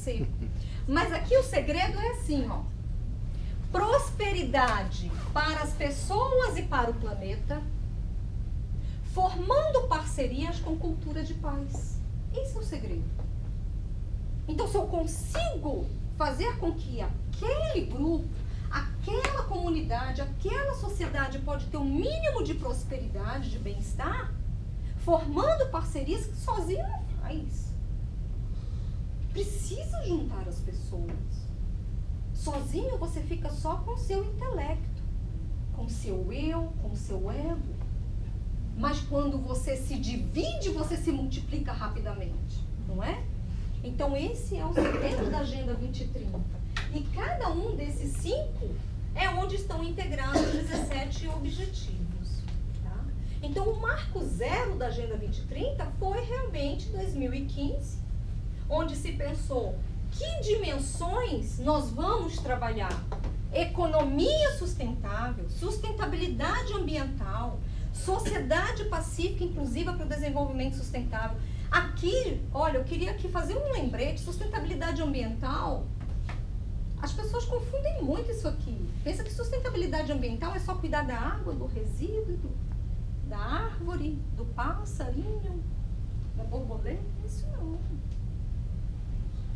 você. Mas aqui o segredo é assim, ó. Prosperidade para as pessoas e para o planeta, formando parcerias com cultura de paz. Esse é o segredo. Então, se eu consigo fazer com que aquele grupo, aquela comunidade, aquela sociedade pode ter um mínimo de prosperidade, de bem-estar, formando parcerias que sozinho não faz. Precisa juntar as pessoas. Sozinho você fica só com o seu intelecto, com o seu eu, com o seu ego. Mas quando você se divide, você se multiplica rapidamente, não é? Então esse é o segredo da Agenda 2030. E cada um desses 5 é onde estão integrados os 17 objetivos. Tá? Então o marco zero da Agenda 2030 foi realmente 2015, onde se pensou que dimensões nós vamos trabalhar. Economia sustentável, sustentabilidade ambiental, sociedade pacífica inclusiva para o desenvolvimento sustentável. Aqui, olha, eu queria aqui fazer um lembrete, sustentabilidade ambiental. As pessoas confundem muito isso aqui. Pensa que sustentabilidade ambiental é só cuidar da água, do resíduo, da árvore, do passarinho, da borboleta. Isso não.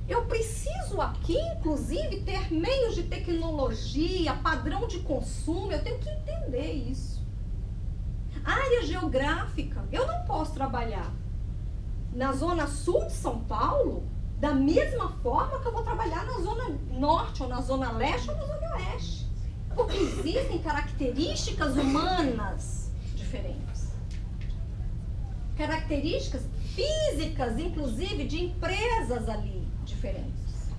Eu preciso aqui, inclusive, ter meios de tecnologia, padrão de consumo. Eu tenho que entender isso. Área geográfica. Eu não posso trabalhar na zona sul de São Paulo da mesma forma que eu vou trabalhar na zona norte, ou na zona leste, ou na zona oeste. Porque existem características humanas diferentes. Características físicas, inclusive, de empresas ali diferentes.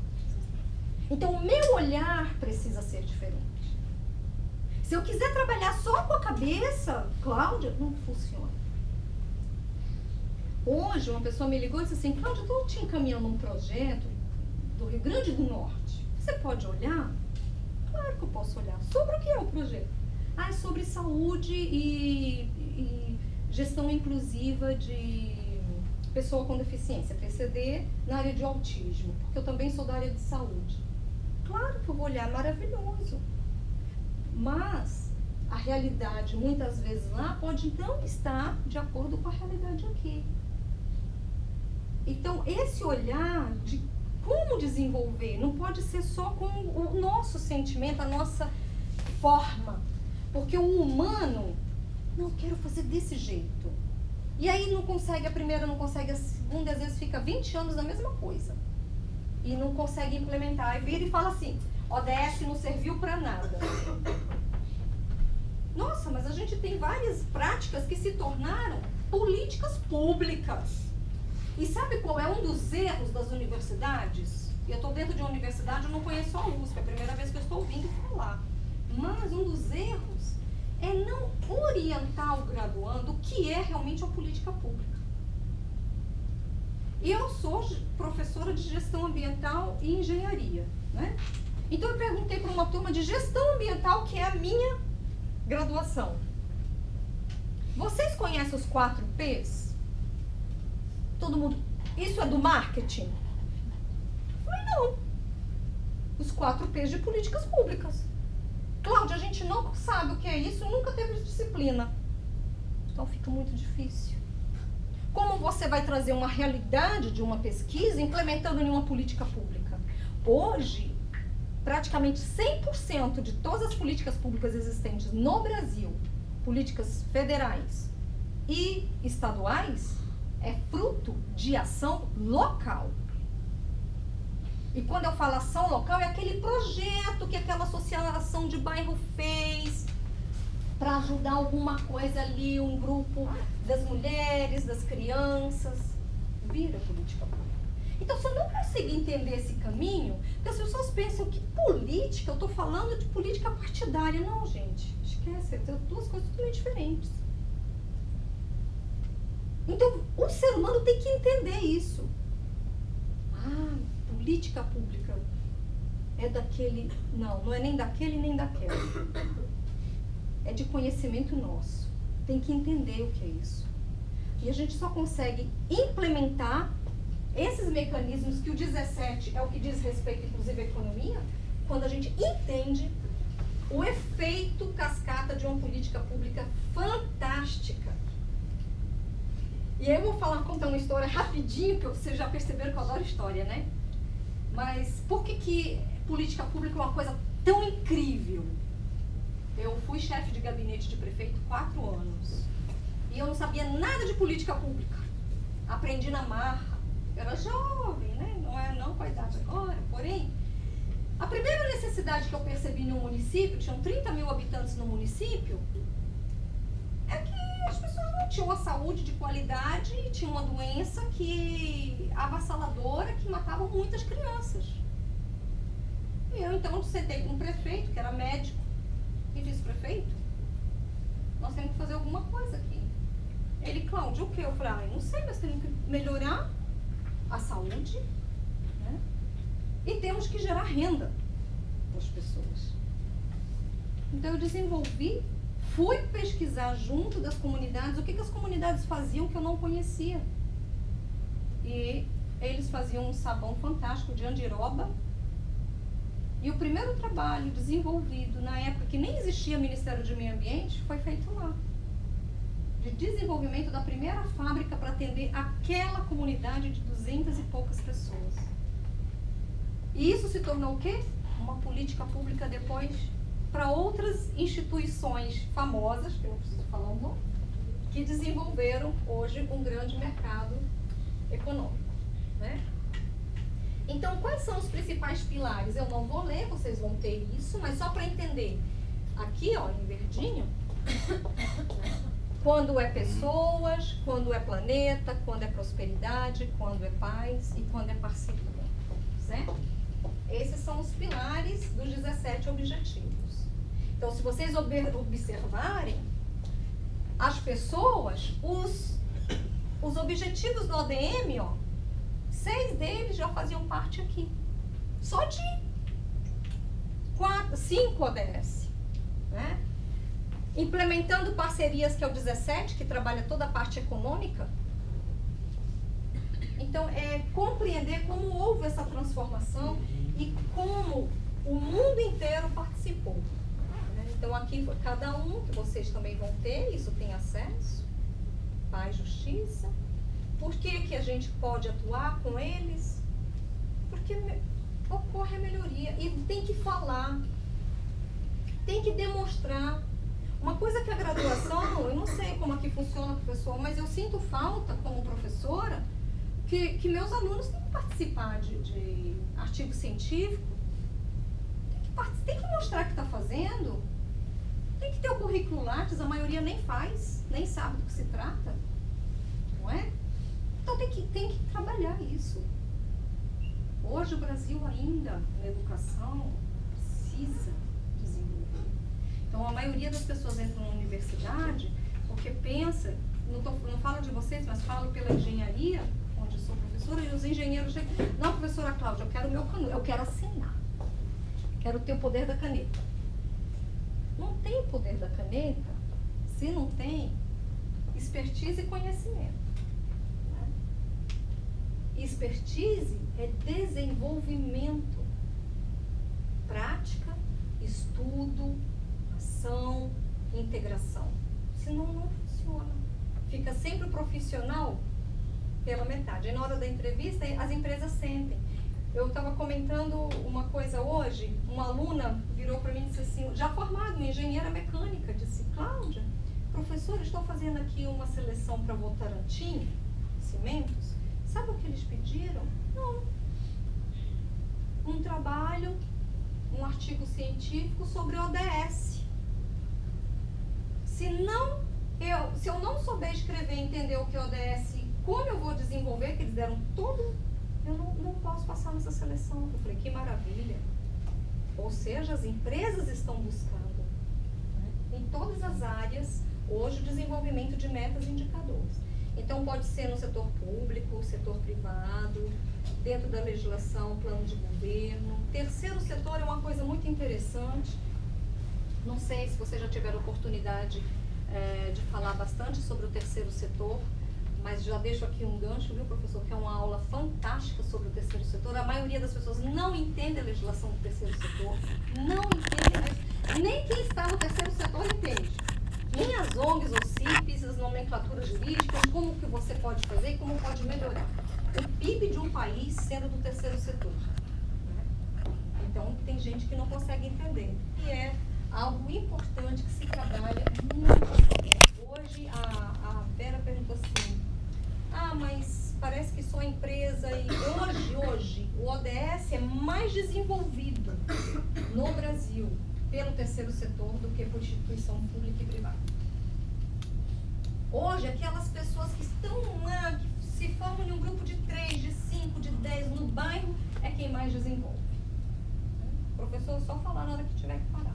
Então, o meu olhar precisa ser diferente. Se eu quiser trabalhar só com a cabeça, Cláudia, não funciona. Hoje, uma pessoa me ligou e disse assim, Cláudia, eu estou te encaminhando um projeto do Rio Grande do Norte. Você pode olhar? Claro que eu posso olhar. Sobre o que é o projeto? Ah, é sobre saúde e gestão inclusiva de pessoa com deficiência, PCD, na área de autismo, porque eu também sou da área de saúde. Claro que eu vou olhar, maravilhoso. Mas a realidade, muitas vezes lá, pode não estar de acordo com a realidade aqui. Então, esse olhar de como desenvolver, não pode ser só com o nosso sentimento, a nossa forma. Porque o humano, não, quero fazer desse jeito. E aí não consegue a primeira, não consegue a segunda, às vezes fica 20 anos na mesma coisa. E não consegue implementar. Aí vira e fala assim, ODS não serviu para nada. Nossa, mas a gente tem várias práticas que se tornaram políticas públicas. E sabe qual é um dos erros das universidades? Eu estou dentro de uma universidade, eu não conheço a USP, é a primeira vez que eu estou ouvindo falar. Mas um dos erros é não orientar o graduando o que é realmente uma política pública. Eu sou professora de gestão ambiental e engenharia, né? Então eu perguntei para uma turma de gestão ambiental, que é a minha graduação. Vocês conhecem os 4 P's? Todo mundo, isso é do marketing? Eu falei, não. Os 4 P's de políticas públicas. Cláudia, a gente não sabe o que é isso, nunca teve disciplina. Então fica muito difícil. Como você vai trazer uma realidade de uma pesquisa implementando em uma política pública? Hoje, praticamente 100% de todas as políticas públicas existentes no Brasil, políticas federais e estaduais, é fruto de ação local. E quando eu falo ação local, é aquele projeto que aquela associação de bairro fez para ajudar alguma coisa ali, um grupo das mulheres, das crianças. Vira política pública. Então, se eu não conseguir entender esse caminho, porque as pessoas pensam que política, eu estou falando de política partidária. Não, gente, esquece, são 2 coisas totalmente diferentes. Então, o ser humano tem que entender isso. Ah, política pública é daquele... Não, não é nem daquele nem daquela. É de conhecimento nosso. Tem que entender o que é isso. E a gente só consegue implementar esses mecanismos, que o 17 é o que diz respeito, inclusive, à economia, quando a gente entende o efeito cascata de uma política pública fantástica. E aí eu vou contar uma história rapidinho, que vocês já perceberam que eu adoro história, né? Mas por que política pública é uma coisa tão incrível? Eu fui chefe de gabinete de prefeito 4 anos. E eu não sabia nada de política pública. Aprendi na marra. Eu era jovem, né? Não com a idade agora, porém, a primeira necessidade que eu percebi no município, tinham 30 mil habitantes no município, é que as pessoas não tinham uma saúde de qualidade e tinham uma doença avassaladora que matava muitas crianças. E eu então sentei com um prefeito, que era médico, e disse: prefeito, nós temos que fazer alguma coisa aqui. Ele: Cláudia, o quê? Eu falei: não sei, mas temos que melhorar a saúde, né? E temos que gerar renda para as pessoas. Então eu desenvolvi, fui pesquisar junto das comunidades o que as comunidades faziam que eu não conhecia. E eles faziam um sabão fantástico de andiroba. E o primeiro trabalho desenvolvido na época que nem existia Ministério do Meio Ambiente foi feito lá. De desenvolvimento da primeira fábrica para atender aquela comunidade de 200 e poucas pessoas. E isso se tornou o quê? Uma política pública depois para outras instituições famosas, que eu não preciso falar o nome, que desenvolveram hoje um grande mercado econômico, né? Então, quais são os principais pilares? Eu não vou ler, vocês vão ter isso, mas só para entender. Aqui, ó, em verdinho, quando é pessoas, quando é planeta, quando é prosperidade, quando é paz e quando é parceria, certo? Esses são os pilares dos 17 objetivos. Então, se vocês observarem, as pessoas, os objetivos do ODM, ó, 6 deles já faziam parte aqui. Só de 5 ODS, né? Implementando parcerias, que é o 17, que trabalha toda a parte econômica. Então, é compreender como houve essa transformação e como o mundo inteiro participou. Então, aqui, cada um, que vocês também vão ter, isso tem acesso, paz, justiça. Por que a gente pode atuar com eles? Porque ocorre a melhoria. E tem que falar, tem que demonstrar. Uma coisa que a graduação, eu não sei como aqui funciona, professor, mas eu sinto falta, como professora, que meus alunos têm que participar de artigo científico, tem que mostrar que está fazendo, tem que ter o currículo Lattes, a maioria nem faz, nem sabe do que se trata, não é? Então tem que trabalhar isso. Hoje o Brasil ainda, na educação, precisa desenvolver. Então a maioria das pessoas entram na universidade porque pensa, não falo de vocês, mas falo pela engenharia, onde eu sou professora, e os engenheiros chegam: não, professora Cláudia, eu quero o meu canudo, eu quero assinar, quero ter o poder da caneta. Não tem o poder da caneta se não tem expertise e conhecimento. Né? Expertise é desenvolvimento, prática, estudo, ação, integração. Senão não funciona. Fica sempre o profissional pela metade. E na hora da entrevista, as empresas sentem. Eu estava comentando uma coisa hoje, uma aluna virou para mim e disse assim, já formada, uma engenheira mecânica, disse: Cláudia, professora, estou fazendo aqui uma seleção para Votorantim, cimentos. Sabe o que eles pediram? Não. Um trabalho, um artigo científico sobre ODS. Se eu não souber escrever e entender o que é ODS, como eu vou desenvolver, que eles deram todo, eu não posso passar nessa seleção. Eu falei: que maravilha. Ou seja, as empresas estão buscando, né, em todas as áreas, hoje, o desenvolvimento de metas e indicadores. Então, pode ser no setor público, setor privado, dentro da legislação, plano de governo. Terceiro setor é uma coisa muito interessante. Não sei se vocês já tiveram oportunidade de falar bastante sobre o terceiro setor, mas já deixo aqui um gancho, viu, professor, que é uma aula fantástica sobre o terceiro setor. A maioria das pessoas não entende a legislação do terceiro setor, não entende, nem quem está no terceiro setor entende. Nem as ONGs ou CIPs, as nomenclaturas jurídicas, como que você pode fazer e como pode melhorar. O PIB de um país sendo do terceiro setor. Né? Então, tem gente que não consegue entender. E é algo importante que se trabalha muito. Hoje, a Vera perguntou assim, mas parece que só a empresa, e hoje, o ODS é mais desenvolvido no Brasil pelo terceiro setor do que por instituição pública e privada. Hoje, aquelas pessoas que estão lá, que se formam em um grupo de 3, de 5, de 10 no bairro, é quem mais desenvolve. O professor só falar na hora que tiver que parar.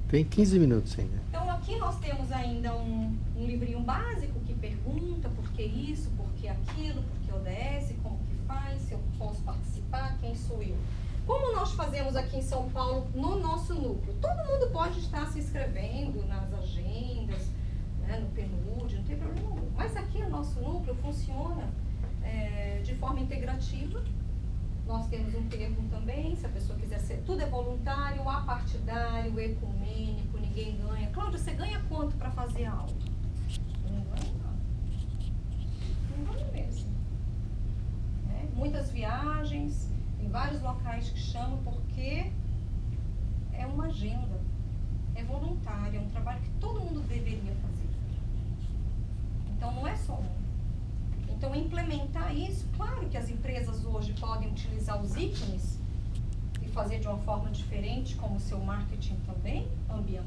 Tem 15 minutos ainda. Então, aqui nós temos ainda um livrinho básico que pergunta por que isso, por que aquilo, por que ODS, como que faz, se eu posso participar, quem sou eu. Como nós fazemos aqui em São Paulo, no nosso núcleo? Todo mundo pode estar se inscrevendo nas agendas, né, no PNUD, não tem problema nenhum. Mas aqui o nosso núcleo funciona de forma integrativa. Nós temos um termo também, se a pessoa quiser ser, tudo é voluntário, apartidário, ecumênico, ninguém ganha. Cláudia, você ganha quanto para fazer aula? Não ganha nada. Não ganha mesmo. Né? Muitas viagens, em vários locais que chamam, porque é uma agenda, é voluntário, é um trabalho que todo mundo deveria fazer. Então não é só um. Então, implementar isso, claro que as empresas hoje podem utilizar os ícones e fazer de uma forma diferente, como o seu marketing também, ambiental.